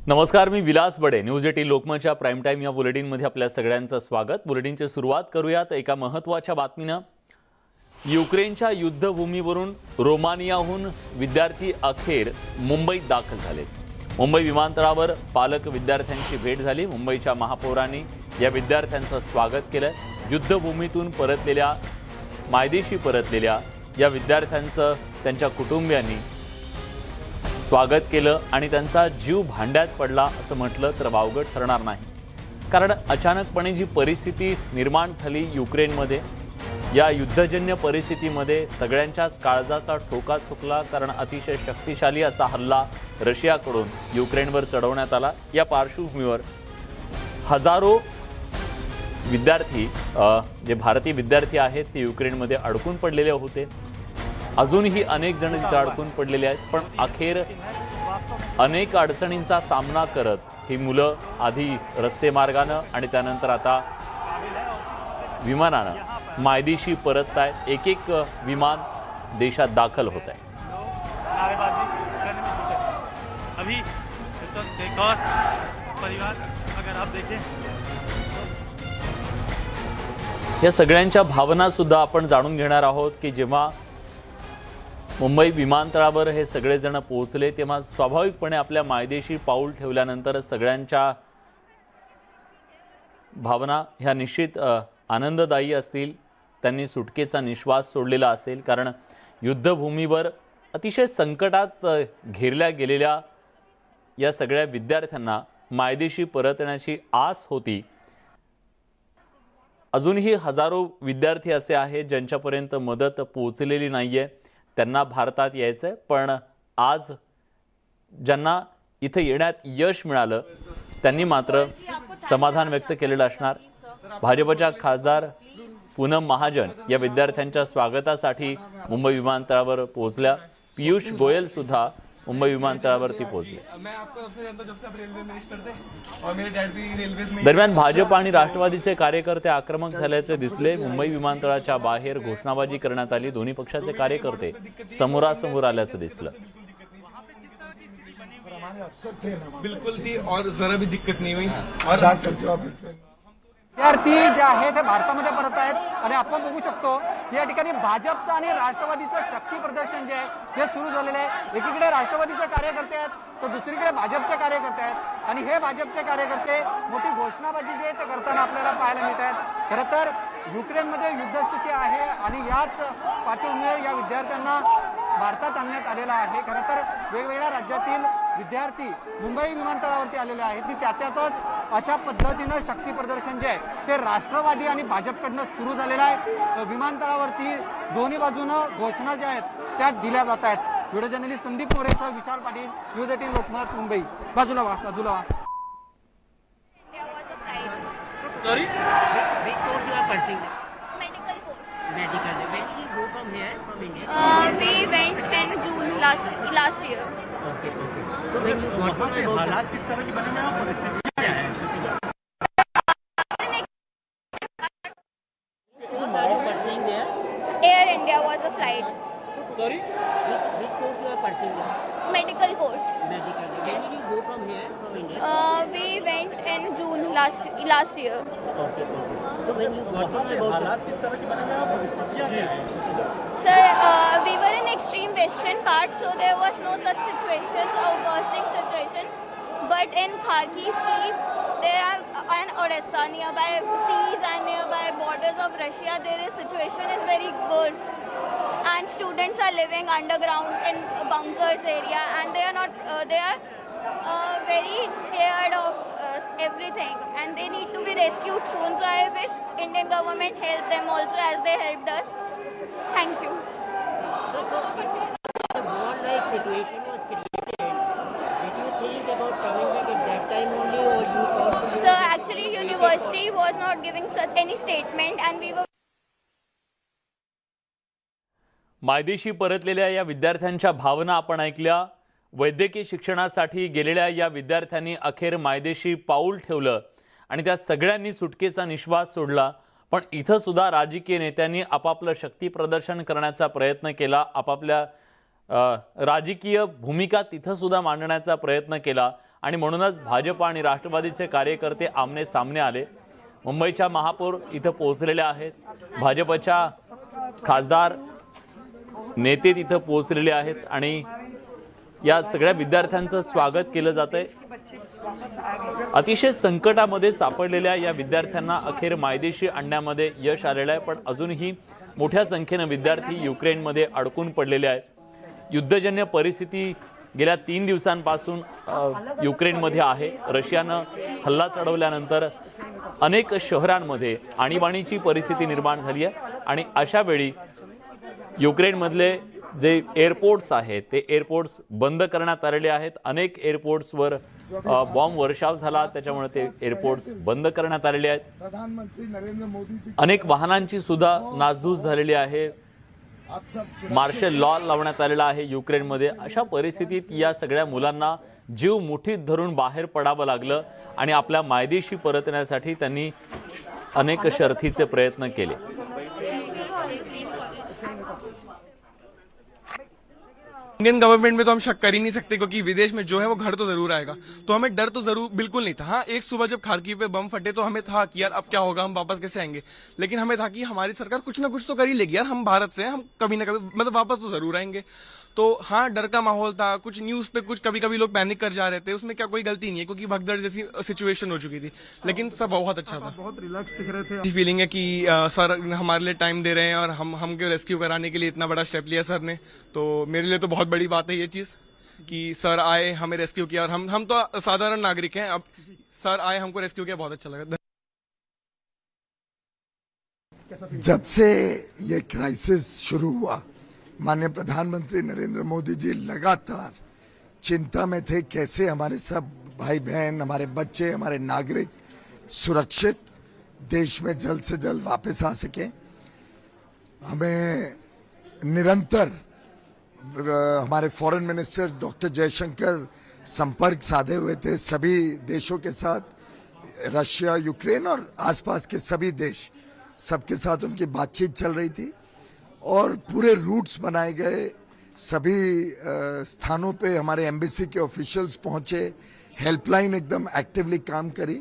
नमस्कार, मी विलास बडे. News 18 लोकमतच्या prime time या बुलेटिनमध्ये आपल्या सगळ्यांचं स्वागत. बुलेटिनची सुरुवात करूयात एका महत्त्वाच्या बातमीनं. युक्रेनच्या युद्धभूमीवरून रोमानियाहून विद्यार्थी अखेर मुंबईत दाखल झाले. मुंबई विमानतळावर पालक विद्यार्थ्यांची भेट झाली. मुंबईच्या महापौरांनी या विद्यार्थ्यांचं स्वागत केलं. युद्धभूमीतून परतलेल्या मायदेशी परतलेल्या या विद्यार्थ्यांचं त्यांच्या कुटुंबियांनी स्वागत केलं आणि त्यांचा जीव भांड्यात पडला असं म्हटलं तर वावगं ठरणार नाही. कारण अचानकपणे जी परिस्थिती निर्माण झाली युक्रेनमध्ये, या युद्धजन्य परिस्थितीमध्ये सगळ्यांच्याच काळजाचा ठोका चुकला. कारण अतिशय शक्तिशाली असा हल्ला रशियाकडून युक्रेनवर चढवण्यात आला. या पार्श्वभूमीवर हजारो विद्यार्थी जे भारतीय विद्यार्थी आहेत ते युक्रेनमध्ये अडकून पडलेले होते. अजूनही अनेक जण तिथे अडकून पडलेले आहेत. पण अखेर अनेक अडचणींचा सामना करत ही मुलं आधी रस्ते मार्गानं आणि त्यानंतर आता विमानानं मायदेशी परतत आहेत. एक एक विमान देशात दाखल होत आहे. या सगळ्यांच्या भावना सुद्धा आपण जाणून घेणार आहोत की जेव्हा मुंबई विमानतळावर हे सगळेजण पोहोचले तेव्हा स्वाभाविकपणे आपल्या मायदेशी पाऊल ठेवल्यानंतर सगळ्यांच्या भावना ह्या निश्चित आनंददायी असतील. त्यांनी सुटकेचा निश्वास सोडलेला असेल. कारण युद्धभूमीवर अतिशय संकटात घेरल्या गेलेल्या या सगळ्या विद्यार्थ्यांना मायदेशी परतण्याची आस होती. अजूनही हजारो विद्यार्थी असे आहेत ज्यांच्यापर्यंत मदत पोहोचलेली नाहीये. त्यांना भारतात यायचंय. पण आज ज्यांना इथे येण्यात यश मिळालं त्यांनी मात्र समाधान व्यक्त केलेलं असणार. भाजपच्या खासदार पूनम महाजन या विद्यार्थ्यांच्या स्वागतासाठी मुंबई विमानतळावर पोहोचल्या. पियुष गोयल सुद्धा मुंबई विमानतळावरती पोहोचले. दरम्यान भाजप आणि राष्ट्रवादीचे कार्यकर्ते आक्रमक झाल्याचे दिसले. मुंबई विमानतळाच्या बाहेर घोषणाबाजी करण्यात आली. दोन्ही पक्षाचे कार्यकर्ते समोरासमोर आल्याचं दिसलं. बिल्कुल थी और जरा भी दिक्कत नहीं हुई. और विद्यार्थी जे आहेत ते भारतामध्ये परत आहेत आणि आपण बघू शकतो या ठिकाणी भाजपचं आणि राष्ट्रवादीचं शक्ती प्रदर्शन जे आहे ते सुरू झालेलं आहे. एकीकडे राष्ट्रवादीचे कार्यकर्ते आहेत तर दुसरीकडे भाजपचे कार्यकर्ते आहेत आणि हे भाजपचे कार्यकर्ते मोठी घोषणाबाजी जे आहे ते करताना आपल्याला पाहायला मिळत आहेत. खरं तर युक्रेनमध्ये युद्धस्थिती आहे आणि याच पार्श्वभूमीवर या विद्यार्थ्यांना भारतात आणण्यात आलेला आहे. खरं तर वेगवेगळ्या राज्यातील विद्यार्थी मुंबई विमानतळावरती आलेले आहेत की त्यातच अशा पद्धतीनं शक्ती प्रदर्शन जे आहे ते राष्ट्रवादी आणि भाजपकडनं सुरू झालेलं आहे. विमानतळावरती दोन्ही बाजूनं घोषणा ज्या आहेत त्या दिल्या जात आहेत. Video journalist Sandeep मोरेसह Vishal Patil, news 18 Lokmat, Mumbai. बाजूला वा. Sorry? Which course you are pursuing? Medical course. Medical. When did you go from here, from India? We went in June last year. Okay, okay. So when you got to know हालात किस तरह की बने हैं और परिस्थिति क्या है? Who are you pursuing there? Air India was the flight. Sorry? Which course you are pursuing there? Medical course. Medical. When did you go from here, from India? We went in June last year. Okay, okay. So when you got to know हालात किस तरह की बने हैं और परिस्थितियाँ क्या है? Sir, we were in extreme western part, so there was no such situations or worsening situation. But in Kharkiv, Kyiv, there are and Odessa, nearby seas and nearby borders of Russia, there is situation is very worse. And students are living underground in bunkers area, and they are not. They are very scared of everything, and they need to be rescued soon. So I wish Indian government help them also as they helped us. Thank you. So the war-like situation was created. Did you think about coming back at that time only, or you thought? So actually, university was not giving such any statement, and we were. मायदेशी परतलेल्या या विद्यार्थ्यांच्या भावना आपण ऐकल्या. वैद्यकीय शिक्षणासाठी गेलेल्या या विद्यार्थ्यांनी अखेर मायदेशी पाऊल ठेवलं आणि त्या सगळ्यांनी सुटकेचा निश्वास सोडला. पण इथं सुद्धा राजकीय नेत्यांनी आपापलं शक्ती प्रदर्शन करण्याचा प्रयत्न केला. आपापल्या राजकीय भूमिका तिथं सुद्धा मांडण्याचा प्रयत्न केला आणि म्हणूनच भाजप आणि राष्ट्रवादीचे कार्यकर्ते आमने सामने आले. मुंबईच्या महापौर इथं पोहोचलेले आहेत. भाजपच्या खासदार नेते तिथं पोहोचलेले आहेत आणि या सगळ्या विद्यार्थ्यांचं स्वागत केलं जातंय. अतिशय संकटामध्ये सापडलेल्या या विद्यार्थ्यांना अखेर मायदेशी आणण्यामध्ये यश आलेलं आहे. पण अजूनही मोठ्या संख्येनं विद्यार्थी युक्रेनमध्ये अडकून पडलेले आहेत. युद्धजन्य परिस्थिती गेल्या 3 दिवसांपासून युक्रेनमध्ये आहे. रशियानं हल्ला चढवल्यानंतर अनेक शहरांमध्ये आणीबाणीची परिस्थिती निर्माण झाली आहे आणि अशा वेळी युक्रेनमधले जे एअरपोर्ट्स आहेत ते एअरपोर्ट्स बंद करण्यात आलेले आहेत. अनेक एअरपोर्ट्सवर बॉम्ब वर्षाव झाला, त्याच्यामुळे ते एअरपोर्ट्स बंद करण्यात आलेले आहेत. प्रधानमंत्री नरेंद्र मोदी जी अनेक वाहनांची सुद्धा नासधूस झालेली आहे. मार्शल लॉ लावण्यात आलेला आहे युक्रेनमध्ये. अशा परिस्थितीत या सगळ्या मुलांना जीव मुठीत धरून बाहेर पडावं लागलं आणि आपल्या मायदेशी परतण्यासाठी त्यांनी अनेक शर्थीचे प्रयत्न केले. इंडियन गवर्नमेंट में तो हम शक कर ही नहीं सकते, क्योंकि विदेश में जो है वो घर तो जरूर आएगा. तो हमें डर तो जरूर बिल्कुल नहीं था. हाँ, एक सुबह जब खारकीव पे बम फटे तो हमें था कि यार अब क्या होगा, हम वापस कैसे आएंगे. लेकिन हमें था कि हमारी सरकार कुछ ना कुछ तो कर ही लेगी यार, हम भारत से हैं, हम कभी ना कभी मतलब वापस तो जरूर आएंगे. तो हाँ, डर का माहौल था. कुछ न्यूज पे कुछ कभी कभी लोग पैनिक कर जा रहे थे, उसमें क्या कोई गलती नहीं है क्योंकि भगदड़ जैसी सिचुएशन हो चुकी थी. लेकिन सब बहुत अच्छा था. बहुत रिलैक्स दिख रहे थे. फीलिंग है कि सर हमारे लिए टाइम दे रहे हैं और हमको रेस्क्यू कराने के लिए इतना बड़ा स्टेप लिया सर ने. तो मेरे लिए तो बहुत बड़ी बात है ये चीज कि सर आए, हमें रेस्क्यू किया. और हम तो साधारण नागरिक हैं. अब सर आए, हमको रेस्क्यू किया, बहुत अच्छा लगा. जब से ये क्राइसिस शुरू हुआ, माननीय प्रधानमंत्री नरेंद्र मोदी जी लगातार चिंता में थे कैसे हमारे सब भाई बहन, हमारे बच्चे, हमारे नागरिक सुरक्षित देश में जल्द से जल्द वापस आ सके. हमें निरंतर हमारे फॉरेन मिनिस्टर डॉक्टर जयशंकर संपर्क साधे हुए थे सभी देशों के साथ. रशिया, यूक्रेन और आसपास के सभी देश, सबके साथ उनकी बातचीत चल रही थी और पूरे रूट्स बनाए गए. सभी स्थानों पे हमारे एम्बेसी के ऑफिशियल्स पहुंचे. हेल्पलाइन एकदम एक्टिवली काम करी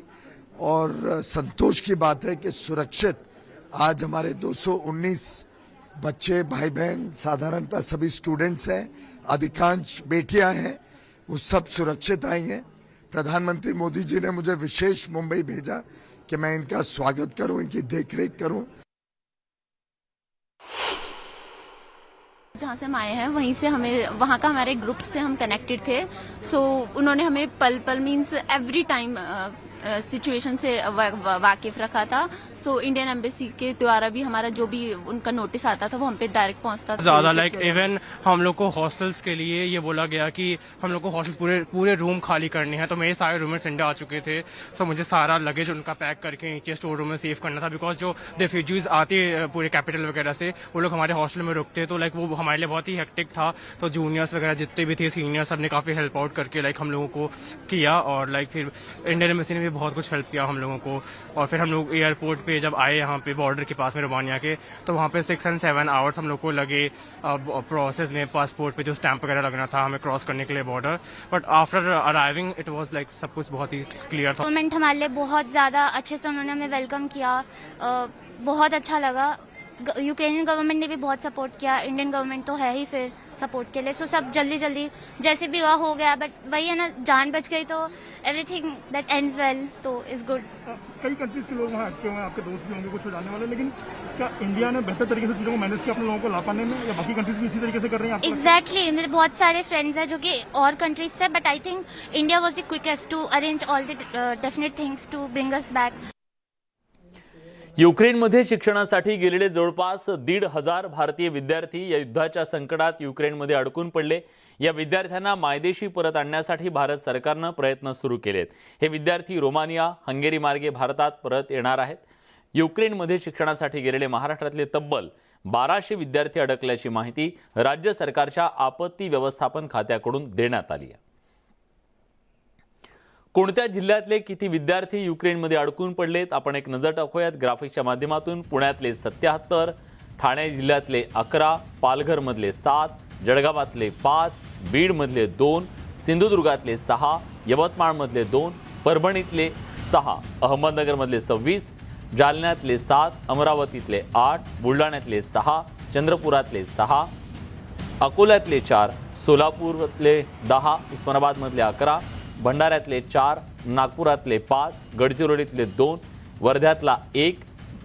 और संतोष की बात है कि सुरक्षित आज हमारे 219 बच्चे, भाई बहन, साधारणतः सभी स्टूडेंट्स हैं, अधिकांश बेटियां हैं, वो सब सुरक्षित आई हैं. प्रधानमंत्री मोदी जी ने मुझे विशेष मुंबई भेजा कि मैं इनका स्वागत करूं, इनकी देखरेख करूं. जहाँ से हम आए हैं वहीं से हमें वहाँ का हमारे ग्रुप से हम कनेक्टेड थे. सो उन्होंने हमें पल पल मीन्स एवरी टाइम सिचुएशन से वाकिफ रखा था. सो इंडियन एम्बेसी के द्वारा भी हमारा जो भी उनका नोटिस आता था वो हम पे डायरेक्ट पहुंचता था. ज्यादा लाइक इवन हम लोग को हॉस्टल्स के लिए ये बोला गया कि हम लोग को हॉस्टल्स पूरे रूम खाली करने हैं. तो मेरे सारे रूममेट्स इंडिया आ चुके थे. सो मुझे सारा लगेज उनका पैक करके नीचे स्टोर रूम में सेव करना था. बिकॉज जो रेफ्यूजीज आते पूरे कैपिटल वगैरह से, वो लोग हमारे हॉस्टल में रुकते. तो लाइक वो हमारे लिए बहुत ही हेक्टिक था. तो जूनियर्स वगैरह जितने भी थे, सीनियर्स, सब ने काफी हेल्प आउट करके लाइक हम लोगों को किया. और लाइक फिर इंडियन एम्बेसी ने भी बहुत कुछ हेल्प किया हम लोगों को. और फिर हम लोग एयरपोर्ट पे जब आए यहाँ पे बॉर्डर के पास में रोमानिया के, तो वहाँ पे 6 and 7 आवर्स हम लोग को लगे प्रोसेस में. पासपोर्ट पे जो स्टैंप वगैरह लगना था हमें क्रॉस करने के लिए border. But after arriving it वाज लाइक सब कुछ बहुत ही क्लियर था. गवर्नमेंट हमारे लिए बहुत ज़्यादा अच्छे से उन्होंने हमें वेलकम किया. बहुत अच्छा लगा. यूक्रेनियन गवर्नमेंट ने भी बहुत सपोर्ट किया. इंडियन गवर्नमेंट तो है ही फिर सपोर्ट के लिए. सो सब जल्दी जल्दी जैसे भी हुआ हो गया. बट वही है ना, जान बच गई तो एवरीथिंग दैट एंड्स वेल, तो इज गुड. कई कंट्रीज के लोग वहाँ एक्टिव हैं, आपके दोस्त भी होंगे कुछ हो जाने वाले. लेकिन क्या इंडिया ने बेहतर तरीके से चीज़ों को मैनेज किया अपने लोगों को ला पाने में, या बाकी कंट्रीज भी इसी तरीके से कर रही हैं? एग्जैक्टली मेरे बहुत सारे फ्रेंड्स हैं जो कि और कंट्रीज से. But I think India was the quickest to arrange all the definite things to bring us back. युक्रेनमध्ये शिक्षणासाठी गेलेले जवळपास 1,500 भारतीय विद्यार्थी या युद्धाच्या संकटात युक्रेनमध्ये अडकून पडले. या विद्यार्थ्यांना मायदेशी परत आणण्यासाठी भारत सरकारनं प्रयत्न सुरू केलेत. हे विद्यार्थी रोमानिया, हंगेरी मार्गे भारतात परत येणार आहेत. युक्रेनमध्ये शिक्षणासाठी गेलेले महाराष्ट्रातले तब्बल 1200 विद्यार्थी अडकल्याची माहिती राज्य सरकारच्या आपत्ती व्यवस्थापन खात्याकडून देण्यात आली आहे. कोणत्या जिल्ह्यातले किती विद्यार्थी युक्रेनमध्ये अडकून पडलेत आपण एक नजर टाकूयात ग्राफिक्सच्या माध्यमातून. पुण्यातले 77, ठाणे जिल्ह्यातले 11, पालघरमधले 7, जळगावातले 5, बीडमधले 2, सिंधुदुर्गातले 6, यवतमाळमधले 2, परभणीतले 6, अहमदनगरमधले 26, जालन्यातले 7, अमरावतीतले 8, बुलढाण्यातले 6, चंद्रपुरातले 6, अकोल्यातले 4, सोलापूरातले 10, उस्मानाबादमधले 11, भंडाऱ्यातले 4, नागपुरातले 5, गडचिरोलीतले 2, वर्ध्यातला 1,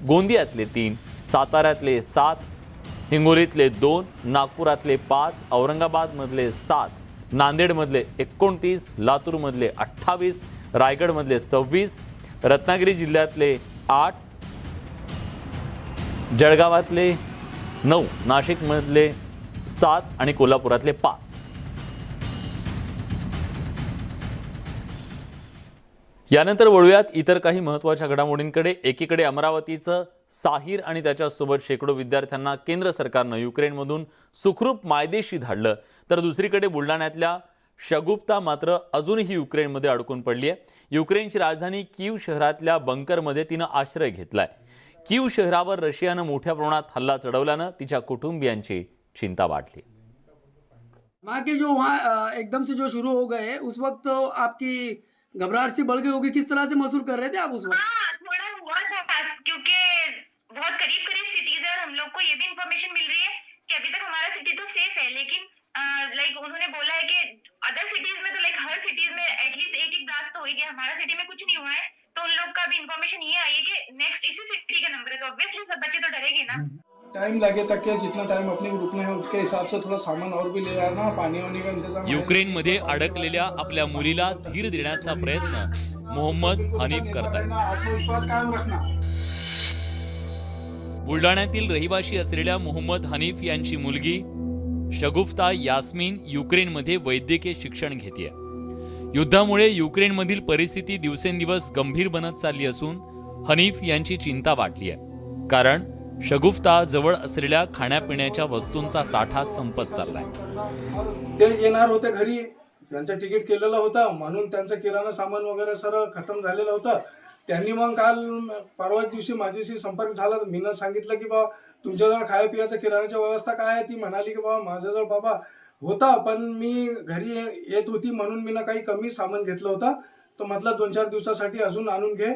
गोंदियातले 3, साताऱ्यातले 7, हिंगोलीतले 2, नागपुरातले 5, औरंगाबादमधले 7, नांदेडमधले 29, लातूरमधले 28, रायगडमधले 26, रत्नागिरी जिल्ह्यातले 8, जळगावातले 9, नाशिकमधले 7 आणि कोल्हापुरातले 5. यानंतर वळूयात इतर काही महत्त्वाच्या घडामोडींकडे. एकीकडे अमरावतीचं साहिर आणि त्याच्यासोबत शेकडो विद्यार्थ्यांना केंद्र सरकारनं युक्रेनमधून सुखरूप मायदेशी धाडलं, तर दुसरीकडे बुलढाण्यातल्या शगुप्ता मात्र अजूनही युक्रेनमध्ये अडकून पडली आहे. युक्रेनची राजधानी कीव शहरातल्या बंकरमध्ये तिनं आश्रय घेतलाय. कीव शहरावर रशियानं मोठ्या प्रमाणात हल्ला चढवल्यानं तिच्या कुटुंबियांची चिंता वाढली. वहाँ के जो वहाँ एकदम से जो शुरू हो गए उस वक्त तो आपकी घबराहट सी बढ़ गई होगी, किस तरह से महसूस कर रहे थे आप उस वक्त? हाँ, थोड़ा हुआ था क्योंकि बहुत करीब सिटीज है और हम लोग को ये भी इंफॉर्मेशन मिल रही है कि अभी तक हमारा सिटी तो सेफ है, लेकिन लाइक उन्होंने बोला है कि अदर सिटीज में तो लाइक हर सिटीज में एटलीस्ट एक ब्लास्ट तो हो ही गया, हमारा सिटी में कुछ नहीं हुआ है. तो उन लोग का भी इंफॉर्मेशन ये आई है कि नेक्स्ट इसी सिटी का नंबर है, तो ऑब्वियसली सब बच्चे तो डरेंगे ना. टाइम लगे तक के जितना टाइम अपने को रुकना है उसके हिसाब से थोड़ा सामान और भी ले आना, पानी वानी का इंतजाम. युक्रेनमध्ये अडकलेल्या आपल्या मुलीला धीर देण्याचा प्रयत्न मोहम्मद हनीफ करतात. आत्मविश्वास कायम रखना. बुलढाण्यातील रहिवाशी असलेल्या मोहम्मद हनीफ यांची मुलगी शगुफ्ता यास्मीन युक्रेनमध्ये वैद्यकीय शिक्षण घेतेय. युद्धामुळे युक्रेनमधील परिस्थिती दिवसेंदिवस गंभीर बनत चालली असून हनीफ यांची चिंता वाढली आहे, कारण शगुफ्ता जवळ असलेल्या खाण्यापिण्याच्या वस्तूंचा साठा संपत चाललाय. ते येणार होते घरी, त्यांचं तिकीट केलेलं होतं म्हणून त्यांचं किराणा सामान वगैरे सर्व खतम झालेलं होतं. त्यांनी मग काल परवा दिवशी माझ्याशी संपर्क झाला. मीनं सांगितलं की बाबा तुमच्याजवळ खाया पियाचं किराण्याची व्यवस्था काय आहे. ती म्हणाली की बाबा माझ्याजवळ बाबा होता, पण मी घरी येत होती म्हणून मीनं काही कमी सामान घेतलं होतं. तर म्हटलं 2-4 दिवसासाठी अजून आणून घे.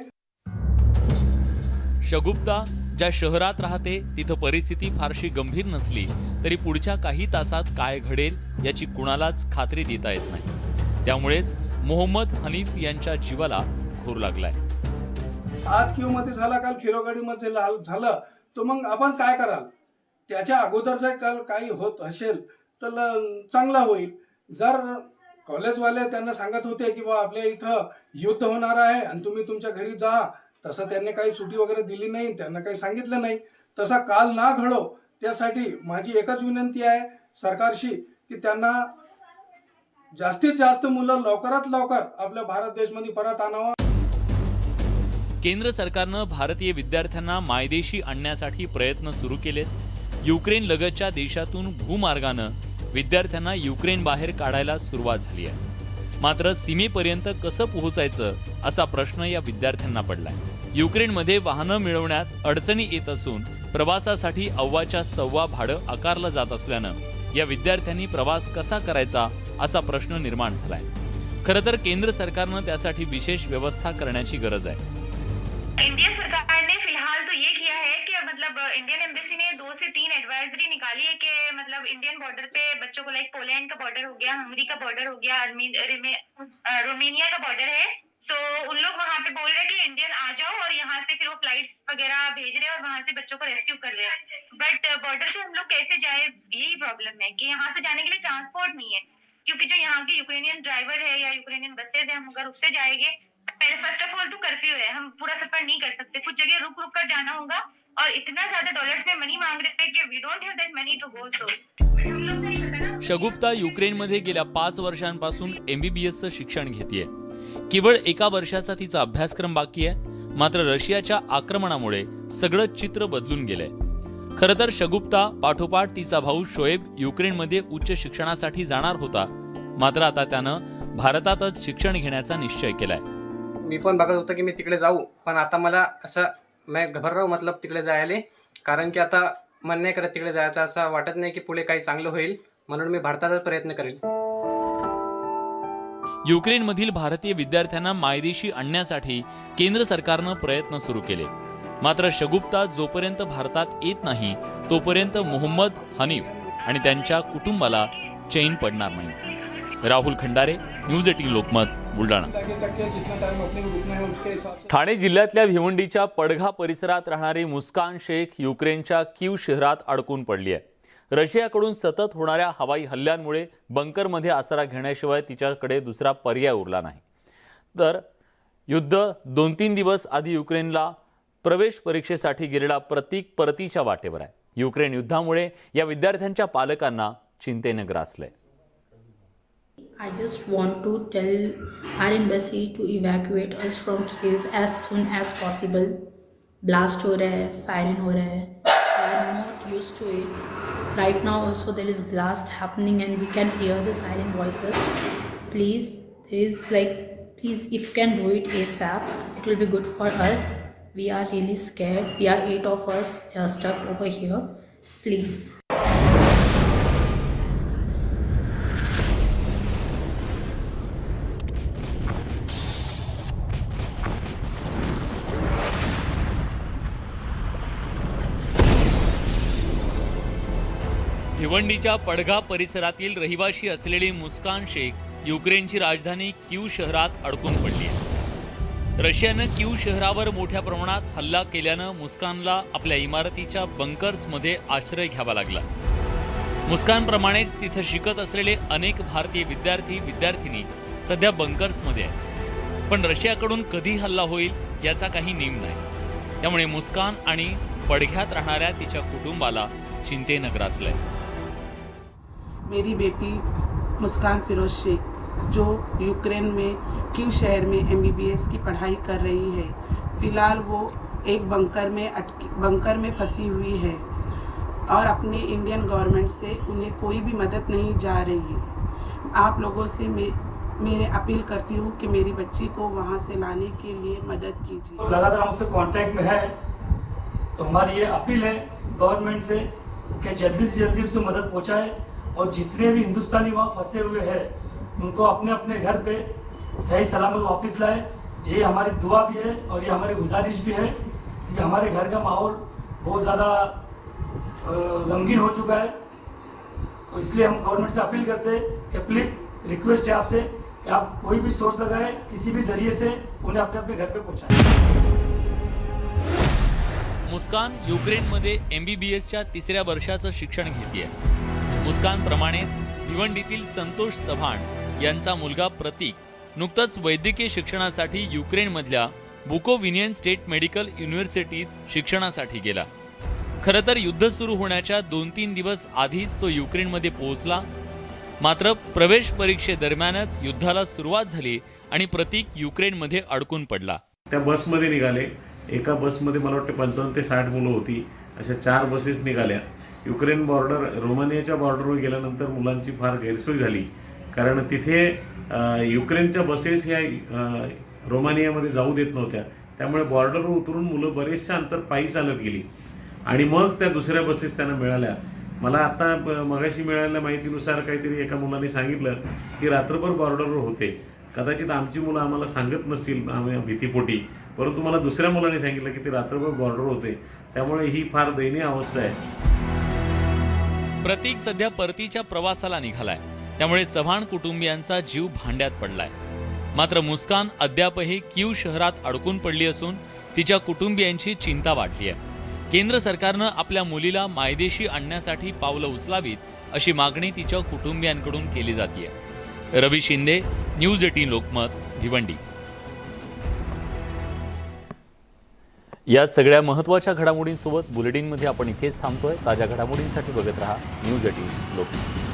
शगुफ्ता ज्या शहरात राहते तिथं परिस्थिती फारशी गंभीर नसली तरी पुढच्या काही तासात काय घडेल याची कुणालाच खात्री देता येत नाही. त्यामुळेच मोहम्मद हनीफ यांच्या जीवाला घोर लागलाय. आज कीवमध्ये झाला, काल खिरोगाडीमध्ये झालं, तर मग आपण काय कराल. त्याच्या अगोदर जर काल काही होत असेल तर चांगला होईल. जर कॉलेजवाले त्यांना सांगत होते की बा आपल्या इथं युद्ध होणार आहे आणि तुम्ही तुमच्या घरी जा, तसं त्यांनी काही सुट्टी वगैरे दिली नाही, त्यांना काही सांगितलं नाही, तसा काल ना घडो त्यासाठी माझी एकच विनंती आहे सरकारशी की त्यांना जास्तीत जास्त मुलं लवकरात लवकर आपल्या भारत देशमध्ये परत आणावं. केंद्र सरकारनं भारतीय विद्यार्थ्यांना मायदेशी आणण्यासाठी प्रयत्न सुरू केलेत. युक्रेन लगतच्या देशातून भूमार्गानं विद्यार्थ्यांना युक्रेन बाहेर काढायला सुरुवात झाली आहे. मात्र सीमेपर्यंत कसं पोहोचायचं असा प्रश्न या विद्यार्थ्यांना पडलाय. युक्रेनमध्ये वाहनं मिळवण्यात अडचणी येत असून प्रवासासाठी अव्वाच्या सव्वा भाडं आकारलं जात असल्यानं या विद्यार्थ्यांनी प्रवास कसा करायचा असा प्रश्न निर्माण झालाय. खरं तर केंद्र सरकारनं त्यासाठी विशेष व्यवस्था करण्याची गरज आहे. इंडिया सरकार ने फिलहाल तो ये किया है कि मतलब इंडियन एम्बेसी ने 2 से 3 एडवाइजरी निकाली है कि मतलब इंडियन बॉर्डर पे बच्चों को लाइक पोलैंड का बॉर्डर हो गया, हंगरी का बॉर्डर हो गया, रोमेनिया का बॉर्डर है. सो उन लोग वहाँ पे बोल रहे हैं कि इंडियन आ जाओ और यहाँ से फिर वो फ्लाइट्स वगैरह भेज रहे हैं और वहाँ से बच्चों को रेस्क्यू कर रहे हैं. बट बॉर्डर पे हम लोग कैसे जाए, यही प्रॉब्लम है कि यहाँ से जाने के लिए ट्रांसपोर्ट नहीं है, क्योंकि जो यहाँ के यूक्रेनियन ड्राइवर है या यूक्रेनियन बसेज है, हम अगर उससे जाएंगे, पहले फर्स्ट ऑफ ऑल तो कर्फ्यू है, हम पूरा सफर नहीं कर सकते, कुछ जगह रुक रुक कर जाना होगा और इतना ज्यादा डॉलर्स में मनी मांग रहे हैं कि we don't have that money to go. So हम लोग नहीं पता ना. शगुफ्ता युक्रेनमध्ये गेल्या 5 वर्षांपासून MBBSचं शिक्षण घेतेय. केवळ 1 वर्षाचा तिचा अभ्यासक्रम बाकी आहे. मात्र रशियाच्या आक्रमणामुळे सगळं चित्र बदलून गेलंय. खरं तर शगुफ्ता पाठोपाठ तिचा भाऊ शोएब युक्रेनमध्ये उच्च शिक्षणासाठी जाणार होता. मात्र आता त्यानं भारतातच शिक्षण घेण्याचा निश्चय केलाय. मी पण बघत होतो की मी तिकडे जाऊ, पण आता मला असं मैं घबरा मतलब तिकडे जायला, कारण की आता मन नाही करत तिकडे जायचं. असं वाटत नाही की पुढे काही चांगलं होईल, म्हणून मी भारतातच प्रयत्न करेल. युक्रेनमधील भारतीय विद्यार्थ्यांना मायदेशी आणण्यासाठी केंद्र सरकारनं प्रयत्न सुरू केले. मात्र शगुप्ता जोपर्यंत भारतात येत नाही तोपर्यंत मोहम्मद हनीफ आणि त्यांच्या कुटुंबाला चैन पडणार नाही. राहुल खंडारे, न्यूज 18 लोकमत, बुलढाणा. ठाणे जिल्ह्यातल्या भिवंडीच्या पडघा परिसरात राहणारी मुस्कान शेख युक्रेनच्या कीव शहरात अडकून पडली आहे. रशियाकडून सतत होणाऱ्या हवाई हल्ल्यांमुळे बंकरमध्ये आसरा घेण्याशिवाय तिच्याकडे दुसरा पर्याय उरला नाही. तर युद्ध 2-3 दिवस आधी युक्रेनला प्रवेश परीक्षेसाठी गेलेला प्रतीक परतीच्या वाटेवर आहे. युक्रेन युद्धामुळे या विद्यार्थ्यांच्या पालकांना चिंतेने ग्रासलंय. I just want to tell our embassy to evacuate us from Kyiv as soon as possible. Blast हो रहा है, siren हो रहा है. We are not used to it. Right now also there is blast happening and we can hear the siren voices. Please, please if you can do it ASAP, it will be good for us. We are really scared. We are 8 of us stuck over here. Please. भिवंडीच्या Padgha परिसरातील रहिवाशी असलेली मुस्कान शेख युक्रेनची राजधानी कीव शहरात अडकून पडली आहे. रशियानं कीव शहरावर मोठ्या प्रमाणात हल्ला केल्यानं मुस्कानला आपल्या इमारतीच्या बंकर्समध्ये आश्रय घ्यावा लागला. मुस्कानप्रमाणेच तिथं शिकत असलेले अनेक भारतीय विद्यार्थी सध्या बंकर्समध्ये आहेत. पण रशियाकडून कधी हल्ला होईल याचा काही नेम नाही. त्यामुळे मुस्कान आणि पडघ्यात राहणाऱ्या तिच्या कुटुंबाला चिंतेनं ग्रासलंय. मेरी बेटी मुस्कान फिरोज शेख जो यूक्रेन में कीव शहर में MBBS की पढ़ाई कर रही है, फ़िलहाल वो एक बंकर में फंसी हुई है और अपने इंडियन गवर्नमेंट से उन्हें कोई भी मदद नहीं जा रही है. आप लोगों से मैं अपील करती हूँ कि मेरी बच्ची को वहाँ से लाने के लिए मदद कीजिए. लगातार हम उससे कांटेक्ट में है, तो हमारी ये अपील है गवर्नमेंट से कि जल्दी से जल्दी उससे मदद पहुँचाए और जितने भी हिंदुस्तानी वहाँ फंसे हुए हैं उनको अपने अपने घर पे सही सलामत वापस लाए. ये हमारी दुआ भी है और ये हमारी गुजारिश भी है क्योंकि हमारे घर का माहौल बहुत ज़्यादा गमगीन हो चुका है. तो इसलिए हम गवर्नमेंट से अपील करते हैं कि प्लीज़ रिक्वेस्ट है आपसे कि आप कोई भी सोर्स लगाए, किसी भी जरिए से उन्हें अपने अपने घर पे पहुँचाएं. मुस्कान युक्रेनमध्ये MBBSच्या 3ऱ्या वर्षाचं शिक्षण घेतेय. मुस्कानप्रमाणेच भिवंडीतील संतोष चव्हाण यांचा मुलगा प्रतीक नुकतंच वैद्यकीय शिक्षणासाठी युक्रेनमधल्या बुकोविनियन स्टेट मेडिकल युनिव्हर्सिटीत शिक्षणासाठी गेला. खरं तर युद्ध सुरू होण्याच्या 2-3 दिवस आधीच तो युक्रेनमध्ये पोहोचला. मात्र प्रवेश परीक्षेदरम्यानच युद्धाला सुरुवात झाली आणि प्रतीक युक्रेनमध्ये अडकून पडला. त्या बसमध्ये निघाले. एका बसमध्ये मला वाटतं 55 ते 60 मुलं होती. अशा 4 बसेस निघाल्या. युक्रेन बॉर्डर रोमानियाच्या बॉर्डरवर गेल्यानंतर मुलांची फार गैरसोय झाली, कारण तिथे युक्रेनच्या बसेस ह्या रोमानियामध्ये जाऊ देत नव्हत्या. त्यामुळे बॉर्डरवर उतरून मुलं बरेचशा अंतर पायी चालत गेली आणि मग त्या दुसऱ्या बसेस त्यांना मिळाल्या. मला आता मगाशी मिळालेल्या माहितीनुसार काहीतरी एका मुलाने सांगितलं की रात्रभर बॉर्डरवर होते. कदाचित आमची मुलं आम्हाला सांगत नसतील आम्ही भीतीपोटी, परंतु मला दुसऱ्या मुलाने सांगितलं की ते रात्रभर बॉर्डरवर होते. त्यामुळे ही फार दयनीय अवस्था आहे. प्रतीक सध्या परतीच्या प्रवासाला निघालाय. त्यामुळे चव्हाण कुटुंबियांचा जीव भांड्यात पडलाय. मात्र मुस्कान अद्यापही कीव शहरात अडकून पडली असून तिच्या कुटुंबियांची चिंता वाढली आहे. केंद्र सरकारनं आपल्या मुलीला मायदेशी आणण्यासाठी पावलं उचलावीत अशी मागणी तिच्या कुटुंबियांकडून केली जाते. रवी शिंदे, न्यूज 18 लोकमत, भिवंडी. या सगळ्या महत्त्वाच्या घडामोडींसोबत बुलेटिनमध्ये आपण इथेच थांबतोय. ताज्या घडामोडींसाठी बघत रहा न्यूज 18 लोकमत.